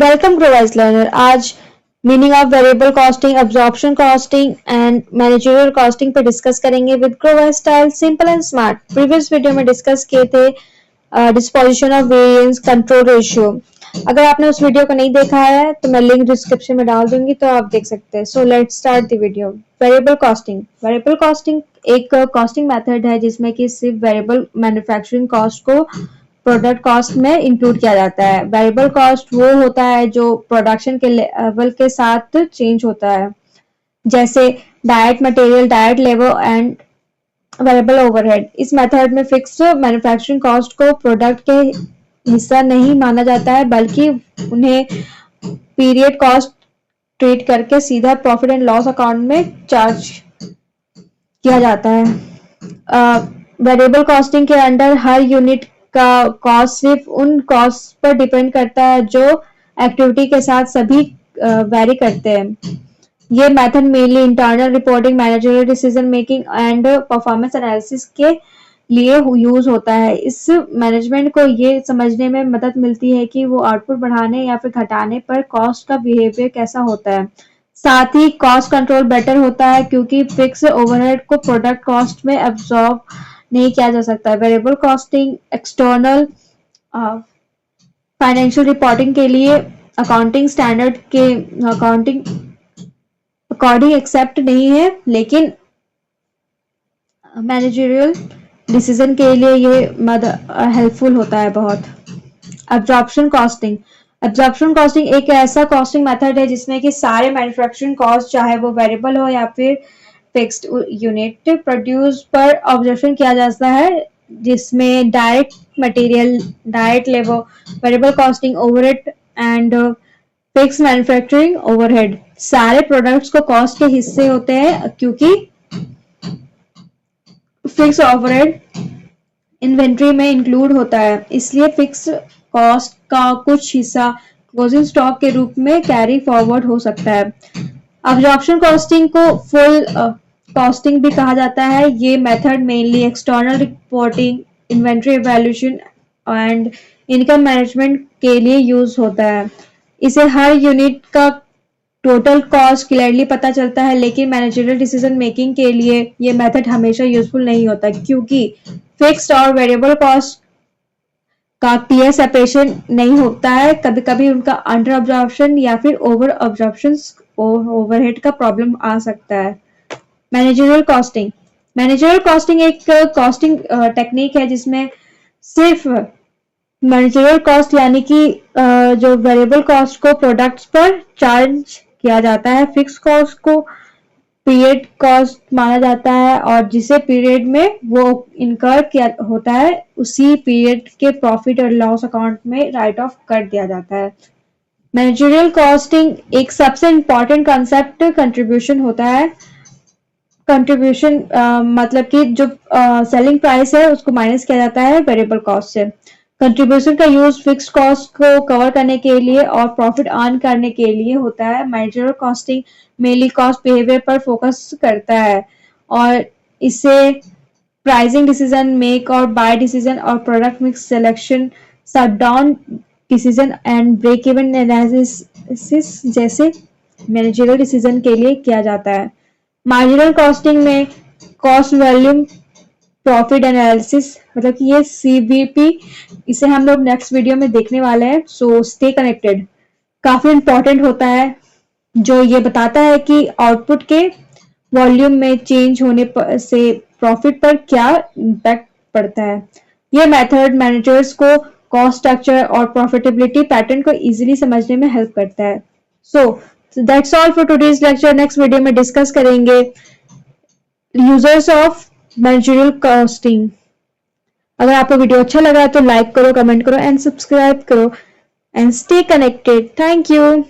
Welcome Prowise learner. आज meaning of variable costing, absorption costing and managerial costing पे discuss करेंगे with Prowise style simple and smart. Previous video में discuss किए थे disposition of variance, control ratio. अगर आपने उस वीडियो को नहीं देखा है तो मैं लिंक डिस्क्रिप्शन में डाल दूंगी, तो आप देख सकते हैं। So let's start the video. Variable costing. Variable costing एक कॉस्टिंग मेथड है जिसमें कि सिर्फ वेरिएबल मैन्युफैक्चरिंग कॉस्ट को प्रोडक्ट कॉस्ट में इंक्लूड किया जाता है। वेरिएबल कॉस्ट वो होता है जो प्रोडक्शन के लेवल के साथ चेंज होता है, जैसे direct material, direct labour and variable overhead. इस मेथड में फिक्स मैन्युफैक्चरिंग कॉस्ट को प्रोडक्ट के हिस्सा नहीं माना जाता है, बल्कि उन्हें पीरियड कॉस्ट ट्रीट करके सीधा प्रॉफिट एंड लॉस अकाउंट में चार्ज किया जाता है। वेरिएबल कॉस्टिंग के अंडर हर यूनिट का कॉस्ट सिर्फ उन कॉस्ट पर डिपेंड करता है जो एक्टिविटी के साथ सभी वेरी करते हैं। ये method mainly internal reporting, managerial decision making and performance analysis के लिए यूज होता है। इस मैनेजमेंट को ये समझने में मदद मिलती है कि वो आउटपुट बढ़ाने या फिर घटाने पर कॉस्ट का बिहेवियर कैसा होता है। साथ ही कॉस्ट कंट्रोल बेटर होता है क्योंकि फिक्स ओवरहेड को प्रोडक्ट कॉस्ट में एब्जॉर्ब नहीं किया जा सकता। Variable costing external financial reporting के लिए अकाउंटिंग स्टैंडर्ड के अकाउंटिंग अकॉर्डिंग एक्सेप्ट नहीं है, लेकिन मैनेजरियल डिसीजन के लिए ये हेल्पफुल होता है बहुत। Absorption costing. एब्जॉर्प्शन कॉस्टिंग एक ऐसा कॉस्टिंग मेथड है जिसमें कि सारे मैन्युफैक्चरिंग कॉस्ट, चाहे वो वेरिएबल हो या फिर फिक्स्ड यूनिट प्रोड्यूस पर ऑब्जर्वेशन किया जाता है, जिसमें direct material, direct labour, variable costing overhead and fix manufacturing overhead सारे प्रोडक्ट्स को कॉस्ट के हिस्से होते हैं, क्योंकि फिक्स ओवरहेड इन्वेंट्री में इंक्लूड होता है, इसलिए फिक्स कॉस्ट का कुछ हिस्सा क्लोजिंग स्टॉक के रूप में कैरी फॉरवर्ड हो सकता है। एब्जॉर्प्शन कॉस्टिंग को फुल कॉस्टिंग भी कहा जाता है। ये method mainly external reporting, inventory evaluation and income management के लिए यूज होता है। इसे हर यूनिट का टोटल कॉस्ट क्लियरली पता चलता है, लेकिन मैनेजरियल डिसीजन मेकिंग के लिए ये मेथड हमेशा यूजफुल नहीं होता, क्योंकि फिक्स्ड और वेरिएबल कॉस्ट का क्लियर सेपरेशन नहीं होता है। कभी कभी उनका अंडर अब्जॉर्प्शन या फिर ओवर अब्जॉर्प्शन ओवरहेड का प्रॉब्लम आ सकता है। Managerial costing. मैनेजरियल कॉस्टिंग एक कॉस्टिंग टेक्निक है जिसमें सिर्फ मैनेजरियल कॉस्ट यानी कि जो वेरिएबल कॉस्ट को प्रोडक्ट्स पर चार्ज किया जाता है, फिक्स कॉस्ट को पीरियड कॉस्ट माना जाता है और जिसे पीरियड में वो इनकर किया होता है उसी पीरियड के प्रॉफिट और लॉस अकाउंट में राइट ऑफ कर दिया जाता है। मैनेजरियल कॉस्टिंग एक सबसे इंपॉर्टेंट कंसेप्ट कंट्रीब्यूशन होता है। कंट्रीब्यूशन मतलब कि जो सेलिंग प्राइस है उसको माइनस किया जाता है वेरिएबल कॉस्ट से। कंट्रीब्यूशन का यूज फिक्स्ड कॉस्ट को कवर करने के लिए और प्रॉफिट अर्न करने के लिए होता है। Managerial costing mainly cost behaviour पर फोकस करता है और इसे प्राइसिंग डिसीजन, मेक और बाय डिसीजन और product mix selection, shut down decision and break even analysis जैसे मैनेजरियल डिसीजन के लिए किया जाता है। मार्जिनल कॉस्टिंग में कॉस्ट वॉल्यूम प्रॉफिट एनालिसिस, मतलब कि ये सीवीपी, इसे हम लोग नेक्स्ट वीडियो में देखने वाले हैं। So stay connected. काफी इंपॉर्टेंट होता है, जो ये बताता है कि आउटपुट के वॉल्यूम में चेंज होने से प्रॉफिट पर क्या इम्पैक्ट पड़ता है। ये मेथड मैनेजर्स को कॉस्ट स्ट्रक्चर और प्रॉफिटेबिलिटी पैटर्न को इजीली समझने में हेल्प करता है। So that's all for today's lecture. Next video में डिस्कस करेंगे यूजर्स ऑफ मैनेजरियल कॉस्टिंग। अगर आपको वीडियो अच्छा लगा तो लाइक करो, कमेंट करो एंड सब्सक्राइब करो and stay connected. Thank you.